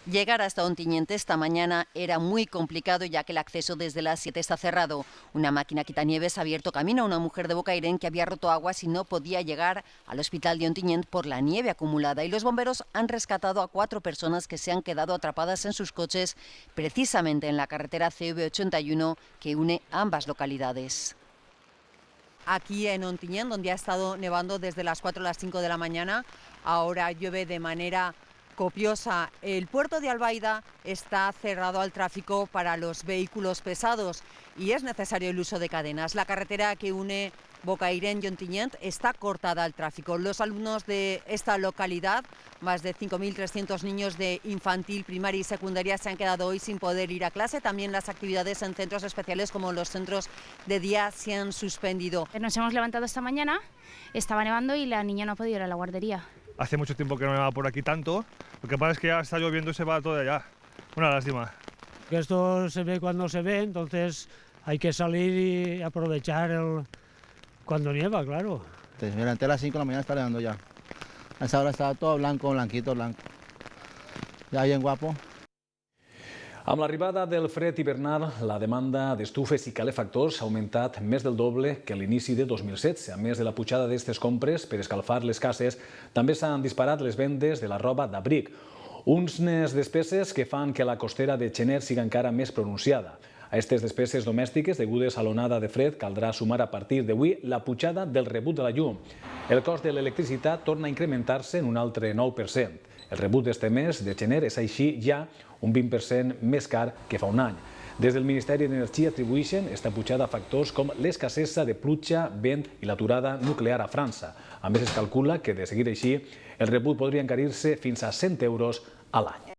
Llegar hasta Ontinyent esta mañana era muy complicado ya que el acceso desde las 7 está cerrado. Una máquina quitanieves ha abierto camino a una mujer de Bocairent que había roto aguas y no podía llegar al hospital de Ontinyent por la nieve acumulada. Y los bomberos han rescatado a 4 personas que se han quedado atrapadas en sus coches precisamente en la carretera CV81 que une ambas localidades. Aquí en Ontinyent, donde ha estado nevando desde las 4 a las 5 de la mañana, ahora llueve de manera copiosa. El puerto de Albaida está cerrado al tráfico para los vehículos pesados y es necesario el uso de cadenas. La carretera que une Bocairent y Ontinyent está cortada al tráfico. Los alumnos de esta localidad, más de 5.300 niños de infantil, primaria y secundaria, se han quedado hoy sin poder ir a clase. También las actividades en centros especiales como los centros de día se han suspendido. Nos hemos levantado esta mañana, estaba nevando y la niña no ha podido ir a la guardería. Hace mucho tiempo que no nevaba por aquí tanto, lo que pasa es que ya está lloviendo y se va todo de allá. Una lástima. Esto se ve cuando se ve, entonces hay que salir y aprovechar cuando nieva, claro. Me levanté a las 5 de la mañana, está nevando ya. A esa hora estaba todo blanco, blanquito, blanco. Ya bien guapo. Amb l'arribada del fred hivernal, la demanda d'estufes i calefactors ha augmentat més del doble que a l'inici de 2016. A més de la pujada d'aquestes compres per escalfar les cases, també s'han disparat les vendes de la roba d'abric. Unes despeses que fan que la costera de gener siga encara més pronunciada. A aquestes despeses domèstiques degudes a l'onada de fred caldrà sumar a partir d'avui la pujada del rebut de la llum. El cost de l'electricitat torna a incrementar-se en un altre 9%. El rebut d'este mes de gener és així ja un 20% més car que fa un any. Des del Ministeri d'Energia atribueixen esta pujada a factors com l'escassesa de pluja, vent i l'aturada nuclear a França. A més, es calcula que, de seguir així, el rebut podria encarir-se fins a 100 euros a l'any.